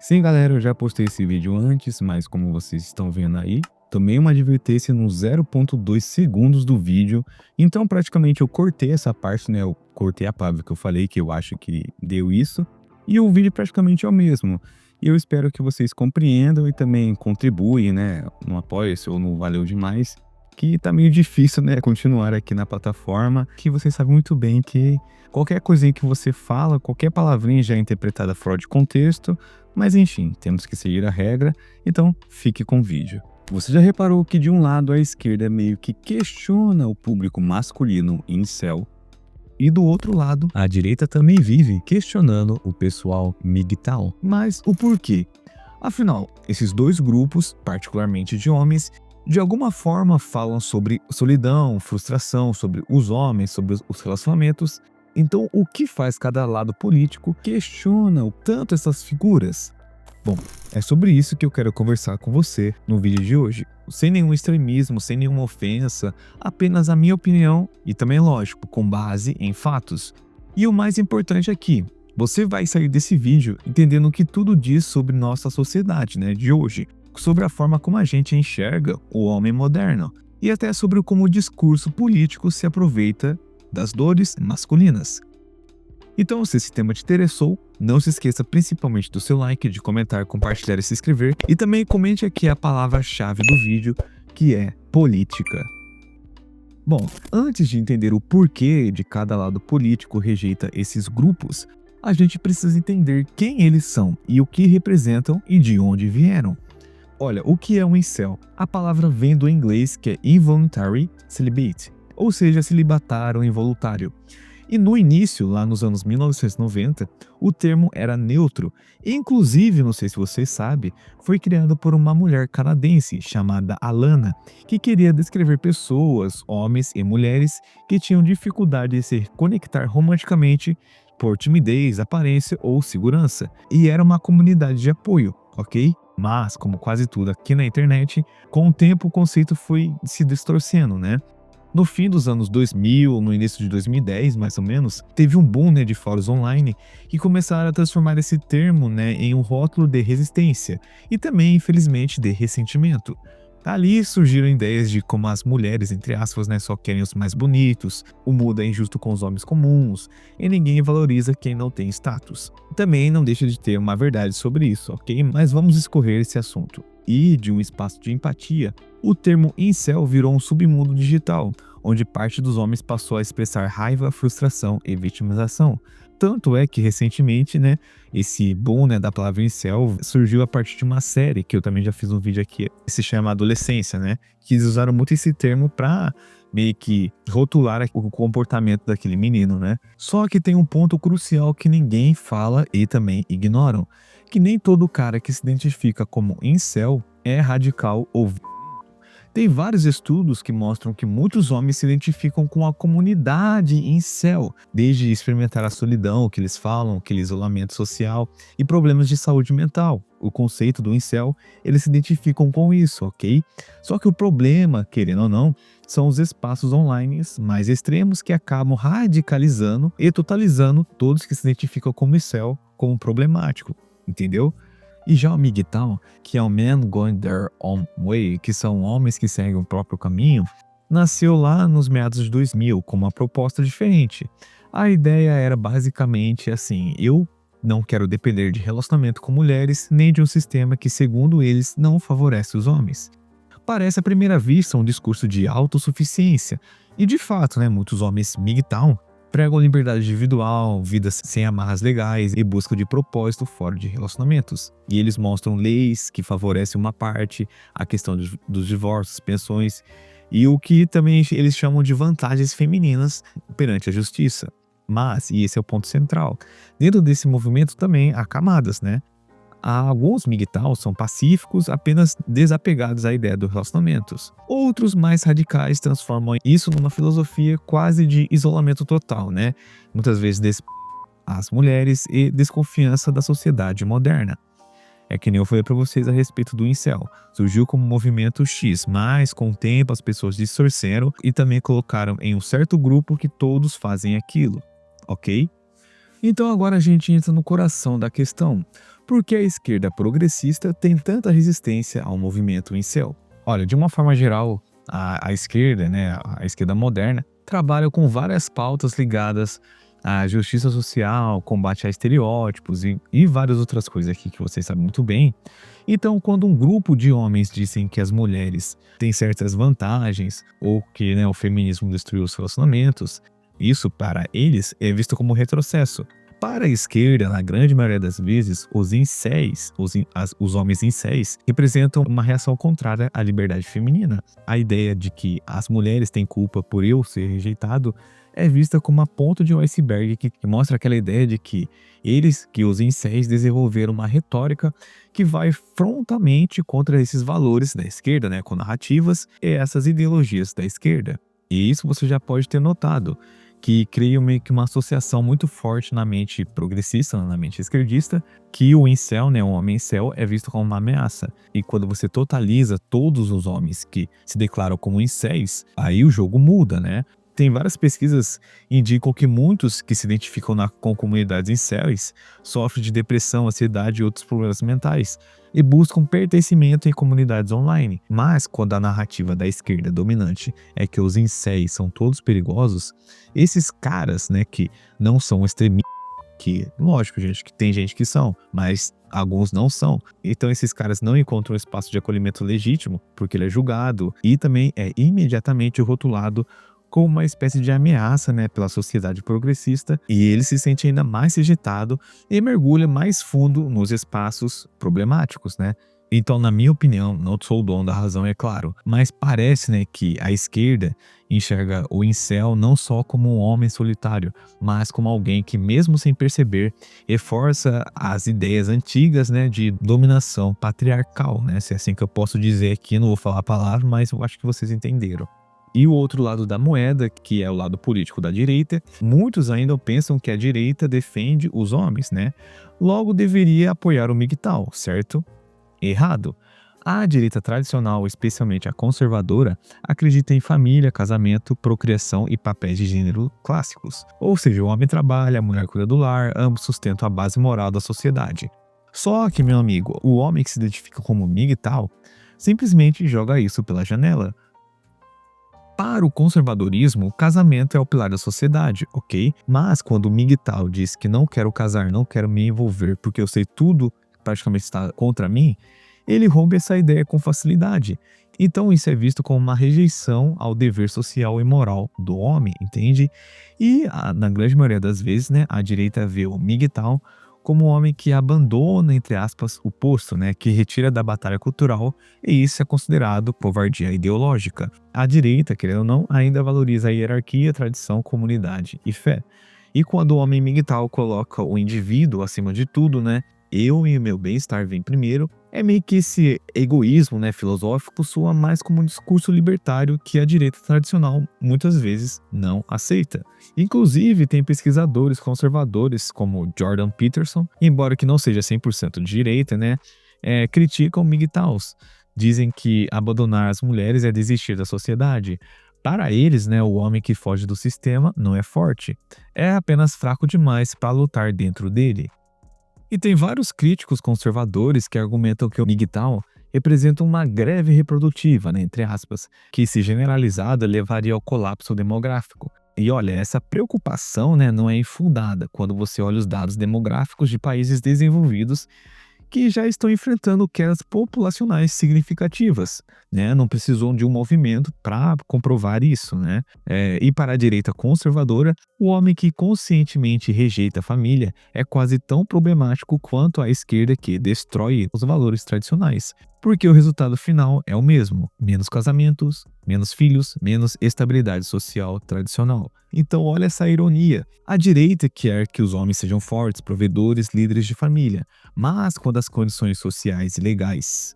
Sim, galera, eu já postei esse vídeo antes, mas como vocês estão vendo aí, tomei uma advertência nos 0,2 segundos do vídeo, então praticamente eu cortei essa parte, né? Eu cortei a palavra que eu falei, que eu acho que deu isso, e o vídeo praticamente é o mesmo. E eu espero que vocês compreendam e também contribuem, né? No Apoia-se ou no Valeu Demais, que tá meio difícil, né? Continuar aqui na plataforma, que vocês sabem muito bem que qualquer coisinha que você fala, qualquer palavrinha já é interpretada fora de contexto, mas enfim, temos que seguir a regra, então fique com o vídeo. Você já reparou que de um lado a esquerda meio que questiona o público masculino incel, e do outro lado a direita também vive questionando o pessoal MGTOW. Mas o porquê? Afinal, esses dois grupos, particularmente de homens, de alguma forma falam sobre solidão, frustração, sobre os homens, sobre os relacionamentos. Então, o que faz cada lado político questiona o tanto essas figuras? Bom, é sobre isso que eu quero conversar com você no vídeo de hoje. Sem nenhum extremismo, sem nenhuma ofensa, apenas a minha opinião e também, lógico, com base em fatos. E o mais importante aqui, você vai sair desse vídeo entendendo o que tudo diz sobre nossa sociedade, né, de hoje, sobre a forma como a gente enxerga o homem moderno e até sobre como o discurso político se aproveita das dores masculinas. Então, se esse tema te interessou, não se esqueça principalmente do seu like, de comentar, compartilhar e se inscrever. E também comente aqui a palavra-chave do vídeo, que é política. Bom, antes de entender o porquê de cada lado político rejeita esses grupos, a gente precisa entender quem eles são e o que representam e de onde vieram. Olha, o que é um incel? A palavra vem do inglês que é involuntary celibate, ou seja, celibatário involuntário. E no início, lá nos anos 1990, o termo era neutro. Inclusive, não sei se você sabe, foi criado por uma mulher canadense chamada Alana, que queria descrever pessoas, homens e mulheres que tinham dificuldade de se conectar romanticamente por timidez, aparência ou segurança. E era uma comunidade de apoio, ok? Mas, como quase tudo aqui na internet, com o tempo o conceito foi se distorcendo, né? No fim dos anos 2000, no início de 2010, mais ou menos, teve um boom, né, de fóruns online que começaram a transformar esse termo, né, em um rótulo de resistência e também, infelizmente, de ressentimento. Ali surgiram ideias de como as mulheres, entre aspas, né, só querem os mais bonitos, o mundo é injusto com os homens comuns e ninguém valoriza quem não tem status. Também não deixa de ter uma verdade sobre isso, ok? Mas vamos escorrer esse assunto. E de um espaço de empatia, o termo incel virou um submundo digital, onde parte dos homens passou a expressar raiva, frustração e vitimização. Tanto é que recentemente, né, esse boom, né, da palavra incel surgiu a partir de uma série, que eu também já fiz um vídeo aqui, que se chama Adolescência, né, que eles usaram muito esse termo pra meio que rotular o comportamento daquele menino, né. Só que tem um ponto crucial que ninguém fala e também ignoram, que nem todo cara que se identifica como incel é radical ou violento. Tem vários estudos que mostram que muitos homens se identificam com a comunidade incel, desde experimentar a solidão, que eles falam, aquele isolamento social e problemas de saúde mental. O conceito do incel, eles se identificam com isso, ok? Só que o problema, querendo ou não, são os espaços online mais extremos que acabam radicalizando e totalizando todos que se identificam como incel como problemático, entendeu? E já o MGTOW, que é o Men Going Their Own Way, que são homens que seguem o próprio caminho, nasceu lá nos meados de 2000 com uma proposta diferente. A ideia era basicamente assim: eu não quero depender de relacionamento com mulheres nem de um sistema que, segundo eles, não favorece os homens. Parece à primeira vista um discurso de autossuficiência, e de fato, né, muitos homens MGTOW pregam liberdade individual, vidas sem amarras legais e busca de propósito fora de relacionamentos. E eles mostram leis que favorecem uma parte, a questão dos divórcios, pensões e o que também eles chamam de vantagens femininas perante a justiça. Mas, e esse é o ponto central, dentro desse movimento também há camadas, né? Alguns MGTOW são pacíficos, apenas desapegados à ideia dos relacionamentos. Outros, mais radicais, transformam isso numa filosofia quase de isolamento total, né? Muitas vezes as mulheres e desconfiança da sociedade moderna. É que nem eu falei para vocês a respeito do incel. Surgiu como movimento X, mas com o tempo as pessoas distorceram e também colocaram em um certo grupo que todos fazem aquilo, ok? Então agora a gente entra no coração da questão. por que a esquerda progressista tem tanta resistência ao movimento incel? Olha, de uma forma geral, a esquerda, né, a esquerda moderna, trabalha com várias pautas ligadas à justiça social, combate a estereótipos e várias outras coisas aqui que vocês sabem muito bem. Então, quando um grupo de homens dizem que as mulheres têm certas vantagens ou que, né, o feminismo destruiu os relacionamentos, isso para eles é visto como retrocesso. Para a esquerda, na grande maioria das vezes, os incéis, os homens incéis, representam uma reação contrária à liberdade feminina. A ideia de que as mulheres têm culpa por eu ser rejeitado é vista como a ponta de um iceberg que mostra aquela ideia de que os incéis, desenvolveram uma retórica que vai frontalmente contra esses valores da esquerda, né, com narrativas e essas ideologias da esquerda. E isso você já pode ter notado, que cria meio que uma associação muito forte na mente progressista, na mente esquerdista, que o incel, né, o homem incel, é visto como uma ameaça. E quando você totaliza todos os homens que se declaram como incéis, aí o jogo muda, né? Tem várias pesquisas que indicam que muitos que se identificam com comunidades incels sofrem de depressão, ansiedade e outros problemas mentais e buscam pertencimento em comunidades online. Mas quando a narrativa da esquerda dominante é que os incels são todos perigosos, esses caras, né, que não são extremistas, que, lógico, gente, que tem gente que são, mas alguns não são. Então esses caras não encontram espaço de acolhimento legítimo, porque ele é julgado e também é imediatamente rotulado como uma espécie de ameaça, né, pela sociedade progressista, e ele se sente ainda mais rejeitado e mergulha mais fundo nos espaços problemáticos, né? Então, na minha opinião, não sou o dono da razão, é claro, mas parece, né, que a esquerda enxerga o incel não só como um homem solitário, mas como alguém que, mesmo sem perceber, reforça as ideias antigas, né, de dominação patriarcal, né? Se é assim que eu posso dizer aqui, não vou falar a palavra, mas eu acho que vocês entenderam. E o outro lado da moeda, que é o lado político da direita, muitos ainda pensam que a direita defende os homens, né? Logo deveria apoiar o MGTOW, certo? Errado. A direita tradicional, especialmente a conservadora, acredita em família, casamento, procriação e papéis de gênero clássicos. Ou seja, o homem trabalha, a mulher cuida do lar, ambos sustentam a base moral da sociedade. Só que, meu amigo, o homem que se identifica como MGTOW simplesmente joga isso pela janela. Para o conservadorismo, o casamento é o pilar da sociedade, ok? Mas quando o MGTOW diz que não quero casar, não quero me envolver porque eu sei tudo praticamente está contra mim, ele rompe essa ideia com facilidade. Então isso é visto como uma rejeição ao dever social e moral do homem, entende? E na grande maioria das vezes, né, a direita vê o MGTOW como um homem que abandona, entre aspas, o posto, né, que retira da batalha cultural, e isso é considerado covardia ideológica. A direita, querendo ou não, ainda valoriza a hierarquia, tradição, comunidade e fé. E quando o homem MGTOW coloca o indivíduo acima de tudo, né, eu e o meu bem-estar vem primeiro, é meio que esse egoísmo, né, filosófico soa mais como um discurso libertário que a direita tradicional muitas vezes não aceita. Inclusive, tem pesquisadores conservadores como Jordan Peterson, embora que não seja 100% de direita, né, criticam MGTOWs. Dizem que abandonar as mulheres é desistir da sociedade. Para eles, né, o homem que foge do sistema não é forte, é apenas fraco demais para lutar dentro dele. E tem vários críticos conservadores que argumentam que o MGTOW representa uma greve reprodutiva, né, entre aspas, que se generalizada levaria ao colapso demográfico. E olha, essa preocupação, né, não é infundada quando você olha os dados demográficos de países desenvolvidos que já estão enfrentando quedas populacionais significativas, né? Não precisou de um movimento para comprovar isso, né? E para a direita conservadora, o homem que conscientemente rejeita a família é quase tão problemático quanto a esquerda que destrói os valores tradicionais, porque o resultado final é o mesmo: menos casamentos, menos filhos, menos estabilidade social tradicional. Então olha essa ironia. A direita quer que os homens sejam fortes, provedores, líderes de família, mas quando as condições sociais e legais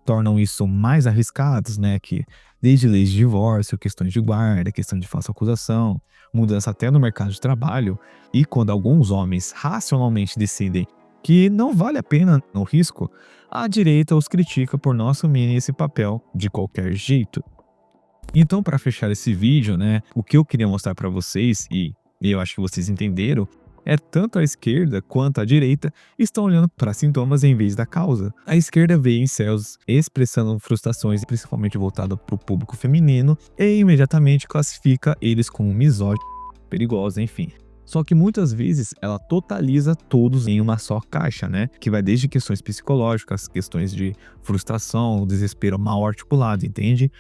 tornam isso mais arriscados, né, que desde leis de divórcio, questões de guarda, questão de falsa acusação, mudança até no mercado de trabalho, e quando alguns homens racionalmente decidem que não vale a pena no risco, a direita os critica por não assumirem esse papel de qualquer jeito. Então, para fechar esse vídeo, né, o que eu queria mostrar para vocês, e eu acho que vocês entenderam, é tanto a esquerda quanto a direita estão olhando para sintomas em vez da causa. A esquerda vê incels expressando frustrações, principalmente voltada para o público feminino, e imediatamente classifica eles como misóginos, perigosos, enfim. Só que muitas vezes ela totaliza todos em uma só caixa, né? Que vai desde questões psicológicas, questões de frustração, desespero mal articulado, entende?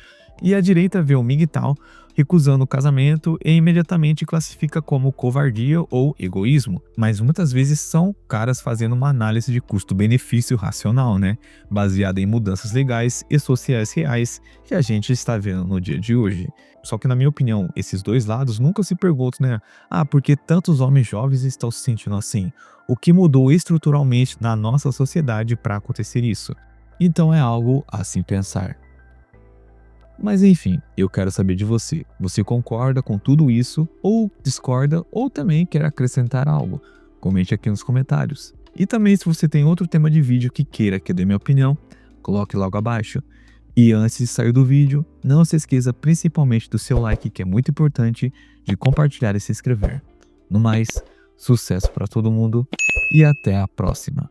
E a direita vê o MGTOW recusando o casamento e imediatamente classifica como covardia ou egoísmo. Mas muitas vezes são caras fazendo uma análise de custo-benefício racional, né? Baseada em mudanças legais e sociais reais que a gente está vendo no dia de hoje. Só que, na minha opinião, esses dois lados nunca se perguntam, né? Ah, por que tantos homens jovens estão se sentindo assim? O que mudou estruturalmente na nossa sociedade para acontecer isso? Então é algo a se pensar. Mas enfim, eu quero saber de você. Você concorda com tudo isso, ou discorda, ou também quer acrescentar algo? Comente aqui nos comentários. E também, se você tem outro tema de vídeo que queira que eu dê minha opinião, coloque logo abaixo. E antes de sair do vídeo, não se esqueça principalmente do seu like, que é muito importante, de compartilhar e se inscrever. No mais, sucesso para todo mundo e até a próxima.